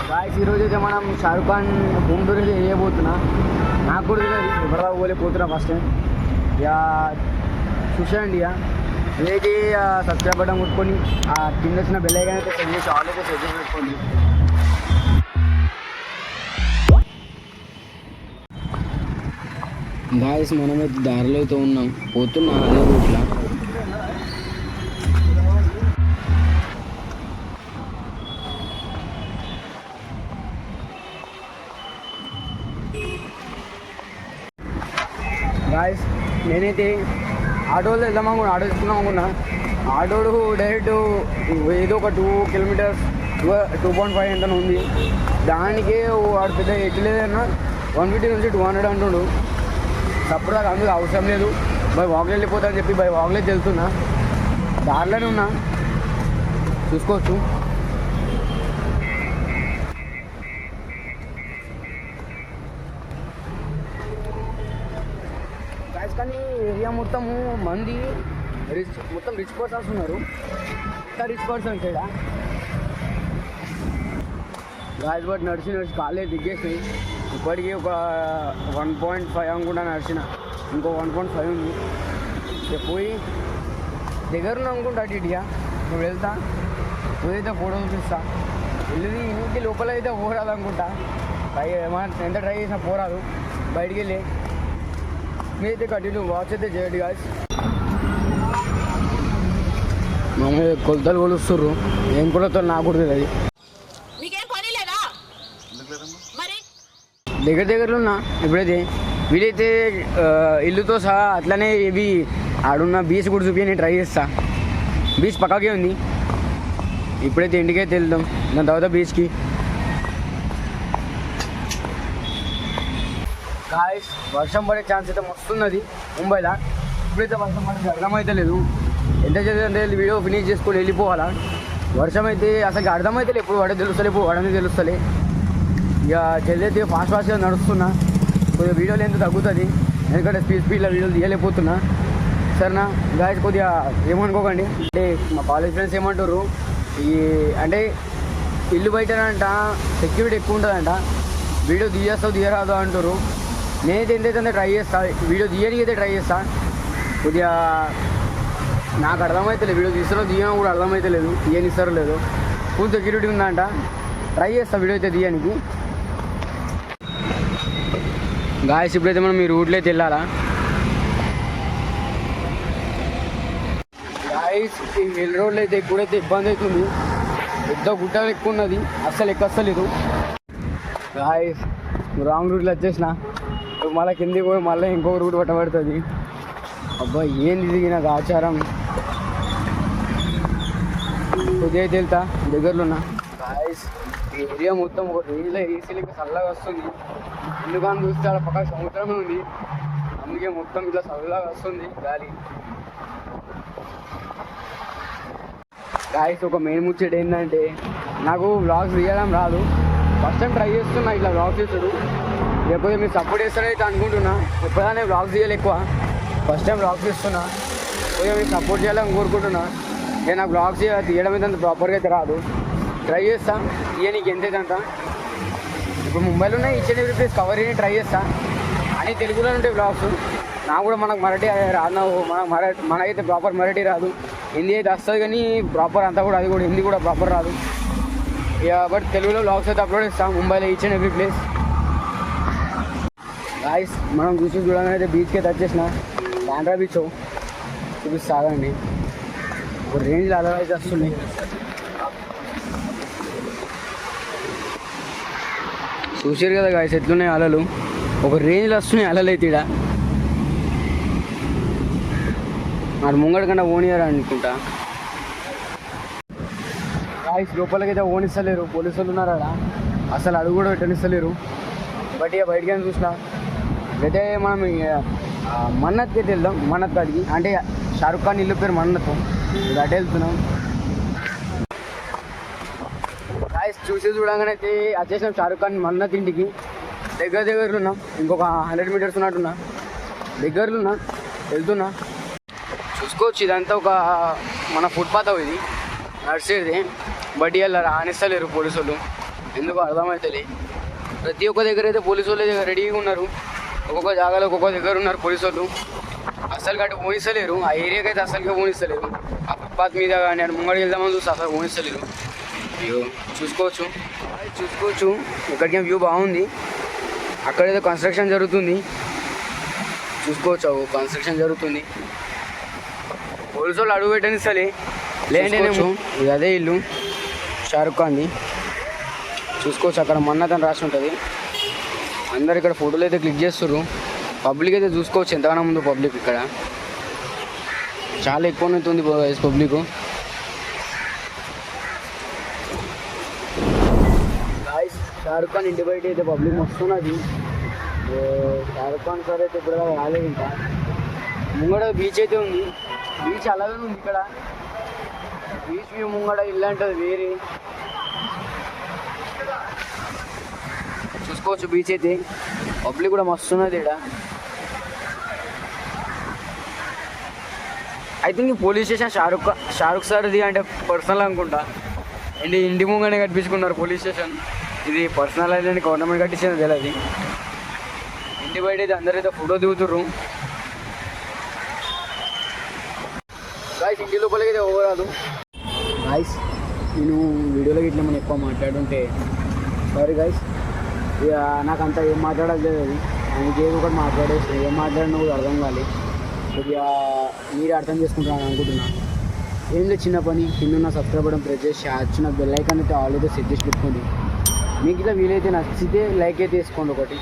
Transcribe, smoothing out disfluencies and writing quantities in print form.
Guys ఈరోజు అయితే మనం షారుఖ్ ఖాన్ హోమ్ టూర్ అయితే చేయబోతున్నా. నాకు కూడా ఎవరా పోలేకపోతున్నా ఫస్ట్ టైం. ఇక చూసేయండి. ఇక ఇదైతే సబ్స్క్రైబ్ బటన్ కొట్టుకొని ఆ కింద వచ్చిన బెల్ ఐకాన్ అయితే సెట్ చేసి ఆల్ అయితే సెట్ చేసి పెట్టుకోండి. గాయస్ మనమైతే దారిలో అయితే ఉన్నాం, పోతున్నా అదే రూట్లో. గాయస్ నేనైతే ఆటోలో వెళ్దామనుకున్నా, ఆటో తీసుకుందాం అనుకున్నా. ఆటోడు డైరెక్ట్ ఏదో ఒక 2 కిలోమీటర్స్ 2.5 ఎంత ఉంది. దానికే వాడు పెద్ద ఎట్లేదన్నా 150 నుంచి 200 అంటుండు. సప్పుడు అందుకు అవసరం లేదు, బై వాక్లో వెళ్ళిపోతా అని చెప్పి బై వాక్లో వెళ్తున్నా. దారిలోనే ఉన్నా, చూసుకోవచ్చు. కానీ ఏరియా మొత్తము మంది మొత్తం రిచ్ పర్సన్స్ ఉన్నారు. ఇంకా రిచ్ పర్సన్స్ ఇక్కడ గాయస్. బట్ నడిచి కాలేజ్ దిగేసినాయి. ఇప్పటికీ ఒక 1.5 అనుకుంటా నడిచిన, ఇంకో 1.5 ఉంది. పోయి దగ్గరలో అనుకుంటా ఇటుగా నువ్వు వెళ్తా, పోయితే ఫోటో చూపిస్తా. వెళ్ళి ఇంటికి లోపల అయితే పోరాదు అనుకుంటా. ఎంత ట్రై చేసినా పోరాదు. బయటికి వెళ్ళి మీరైతే కంటిన్యూ వాచ్ అయితే చేయండి గాయస్. మామూలు కొలతలు కొలుస్తుర్రు, ఏం కొలతలు నాకు కూడా తెలియదు. దగ్గరలో ఉన్నా ఇప్పుడైతే. వీలైతే ఇల్లుతో సహా అట్లనే ఇవి ఆడున్న బీచ్ కూడా చూపి నేను ట్రై చేస్తా. బీచ్ పక్కకే ఉంది. ఇప్పుడైతే ఇంటికైతే వెళ్దాం, దాని తర్వాత బీచ్కి. గాయస్ వర్షం పడే ఛాన్స్ అయితే వస్తున్నది ముంబైలో. ఇప్పుడైతే వర్షం పడే అర్థమైతే లేదు. ఎంత చదివితే వీడియో ఫినిష్ చేసుకొని వెళ్ళిపోవాలా. వర్షం అయితే అసలు అర్థమైతే ఎప్పుడు పడే తెలుస్తలే, ఇప్పుడు పడని తెలుస్తలే. ఇక చెల్లైతే ఫాస్ట్గా నడుస్తున్నా. కొద్దిగా వీడియోలు ఎంత తగ్గుతుంది, ఎందుకంటే స్పీడ్లో వీడియోలు తీయలేకపోతున్నా. సరేనా గాయస్, కొద్దిగా ఏమనుకోకండి. అంటే మా కాలేజ్ ఫ్రెండ్స్ ఏమంటారు, ఈ అంటే ఇల్లు బయటనంట సెక్యూరిటీ ఎక్కువ ఉంటుందంట, వీడియో తీయరాదు అంటారు. నేనైతే ఎంతైతే ట్రై చేస్తా, వీడియో తీయడానికి అయితే ట్రై చేస్తా. కొద్దిగా నాకు అర్థమవుతలేదు, వీడియో తీయడం కూడా అర్థమైతే లేదు, తీయనిస్తారో లేదు. ఫుల్ సెక్యూరిటీ ఉందంట, ట్రై చేస్తా వీడియో అయితే తీయడానికి. గాయస్ ఇప్పుడైతే మనం ఈ రూట్లో అయితే వెళ్ళాలా. గాయస్ ఈ హిల్ రోడ్లో అయితే ఎప్పుడైతే ఇబ్బంది అవుతుంది, పెద్ద గుట్టలు ఎక్కువ ఉన్నది, అస్సలు ఎక్కస్తలేదు. గాయస్ రాంగ్ రూట్లో వచ్చేసిన, మళ్ళీ కిందికి పోయి మళ్ళీ ఇంకో రూట్ పట్టబడుతుంది. అబ్బా ఏంది ఇది నాకు ఆచారం. కొద్దిగా అయితే వెళ్తా, దగ్గరలో ఉన్నా. గాయస్ ఈ ఏరియా మొత్తం ఒక రేంజ్లో ఏసీలకి చల్లగా వస్తుంది. ఎందుకని చూస్తే అక్కడ పక్కన సముద్రమే ఉంది, అందుకే మొత్తం ఇట్లా చల్లగా వస్తుంది గాలి. గాయస్ ఒక మెయిన్ ముచ్చట ఏంటంటే, నాకు వ్లాగ్స్ తీయడం రాదు. ఫస్ట్ టైం ట్రై చేస్తున్నా ఇట్లా వ్లాగ్స్ చేస్తాడు. లేకపోతే మీరు సపోర్ట్ చేస్తారైతే అనుకుంటున్నా. ఎప్పుడైనా వ్లాగ్స్ తీయాలి ఎక్కువ, ఫస్ట్ టైం వ్లాగ్స్ చేస్తున్నా. పోయి మీరు సపోర్ట్ చేయాలని కోరుకుంటున్నా. నేను నాకు వ్లాగ్స్ తీయడం అయితే అంత ప్రాపర్గా అయితే రాదు, ట్రై చేస్తా. ఇక నీకు ఎంతైతే అంత. ఇప్పుడు ముంబైలోనే each and every place cover చేయని ట్రై చేస్తా. అని తెలుగులో ఉంటాయి వ్లాగ్స్. నాకు కూడా మనకు మరాఠీ రాదు, మనకైతే ప్రాపర్ మరాఠీ రాదు. హిందీ అయితే వస్తుంది కానీ ప్రాపర్ అంతా కూడా, అది కూడా హిందీ కూడా ప్రాపర్ రాదు. ఇక బట్ తెలుగులో వ్లాగ్స్ అయితే అప్లోడ్ చేస్తాం ముంబైలో each and every place. Guys మనం చూడగానే అయితే బీచ్కి అయితే వచ్చేసిన, బాండ్రా బీచ్ చూపిస్తాగండి. ఒక రేంజ్లో అలా అయితే వస్తున్నాయి. చూసారు కదా గాయస్ ఎట్లున్నాయి అలలు, ఒక రేంజ్లో వస్తున్నాయి అలలు అయితే. ఇక్కడ మరి ముంగడి కన్నా ఓనియర్ అనుకుంటా. గాయస్ లోపలికైతే ఓనిస్తలేరు, పోలీసు వాళ్ళు ఉన్నారు అక్కడ, అసలు అడుగు కూడా పెట్టనిస్తలేరు. బట్ ఇక బయటకి చూసినా అయితే మనం మన్నత్కి అయితే వెళ్దాం. మన్నత్ కాడికి అంటే షారుఖ్ ఖాన్ ఇల్లు పేరు మన్నత్, ఇది అటే వెళ్తున్నాం. గాయస్ చూడగానే అయితే వచ్చేసాం షారుఖ్ ఖాన్ మన్నత్ ఇంటికి. దగ్గరలో ఉన్నాం, ఇంకొక 100 మీటర్స్ ఉన్నట్టున్నా. దగ్గరలో ఉన్నా, వెళ్తున్నా. చూసుకోవచ్చు ఇదంతా ఒక మన ఫుట్పాత్ ఇది నడిచేది. బట్ ఇలా రానిస్తలేరు పోలీసు వాళ్ళు, ఎందుకు అర్థమవుతుంది. ప్రతి ఒక్క దగ్గర అయితే పోలీసు వాళ్ళు రెడీగా ఉన్నారు. ఒక్కొక్క జాగాలో ఒక్కొక్క దగ్గర ఉన్నారు పోలీసు వాళ్ళు. అసలు గట్టు పోనిస్తలేరు, ఆ ఏరియాకి అయితే అసలుగా పోనిస్తలేరు. ఆ ఫుట్పాత్ మీద కానీ అటు ముంగడికి వెళ్దామని చూస్తే అసలు పోనిస్తలేరు. అయ్యో చూసుకోవచ్చు ఇక్కడికి వ్యూ బాగుంది. అక్కడేదో కన్స్ట్రక్షన్ జరుగుతుంది, చూసుకోవచ్చు. కన్స్ట్రక్షన్ జరుగుతుంది. పోలీసు వాళ్ళు అడుగు పెట్టనిస్తలే లేదంటేనేమో ఇది అదే ఇల్లు షారుఖ్ ఖాన్ది. చూసుకోవచ్చు అక్కడ మన్నత్ అని రాసి ఉంటుంది. అందరు ఇక్కడ ఫోటోలు అయితే క్లిక్ చేస్తుర్రు. పబ్లిక్ అయితే చూసుకోవచ్చు ఎంతగానో ముందు పబ్లిక్ ఇక్కడ చాలా ఎక్కువ ఉంది పబ్లిక్. షారుఖ్ ఖాన్ ఇంటి బయట అయితే పబ్లిక్ వస్తున్నది. షారుఖ్ ఖాన్ సార్ అయితే ఇప్పుడు రాలేదు. ఇంకా ముంగడ బీచ్ అయితే ఉంది. బీచ్ అలాగే ఉంది ఇక్కడ. బీచ్ వ్యూ ముంగడ ఇల్లంటది వేరే. చూసుకోవచ్చు బీచ్ అయితే. పబ్లిక్ కూడా మస్తున్నది ఇక్కడ. ఐ థింక్ ఈ పోలీస్ స్టేషన్ షారుఖ్ సార్ది అంటే పర్సనల్ అనుకుంటా. ఇంటి ముంగనే కట్టించుకున్నారు పోలీస్ స్టేషన్. ఇది పర్సనల్ అయితే గవర్నమెంట్ కట్టించింది తెలియదు. ఇంటి బయట అయితే అందరైతే ఫోటో దిగుతుర్రు. గాయస్ ఇంటి లోపలికి అయితే ఓవరాదు. గాయస్ నేను వీడియోలో ఇట్లా మనం ఎక్కువ మాట్లాడుంటే సారీ గాయస్. ఇక నాకు అంతా ఏం మాట్లాడలేదు. అది ఆయనకి ఏదో ఒకటి మాట్లాడేసి ఏం మాట్లాడినా కూడా అర్థం కాలేదు. ఇక మీరు అర్థం చేసుకుంటాను అనుకుంటున్నాను. ఏం లేదు, చిన్న పని. కింద సబ్స్క్రైబ్ బటన్ ప్రెస్ చేసి చిన్న బెల్ ఐకాన్ అయితే ఆల్రెడీ సెట్ చేసి పెట్టుకోండి. మీకు ఇలా వీలైతే నచ్చితే లైక్ అయితే వేసుకోండి ఒకటి.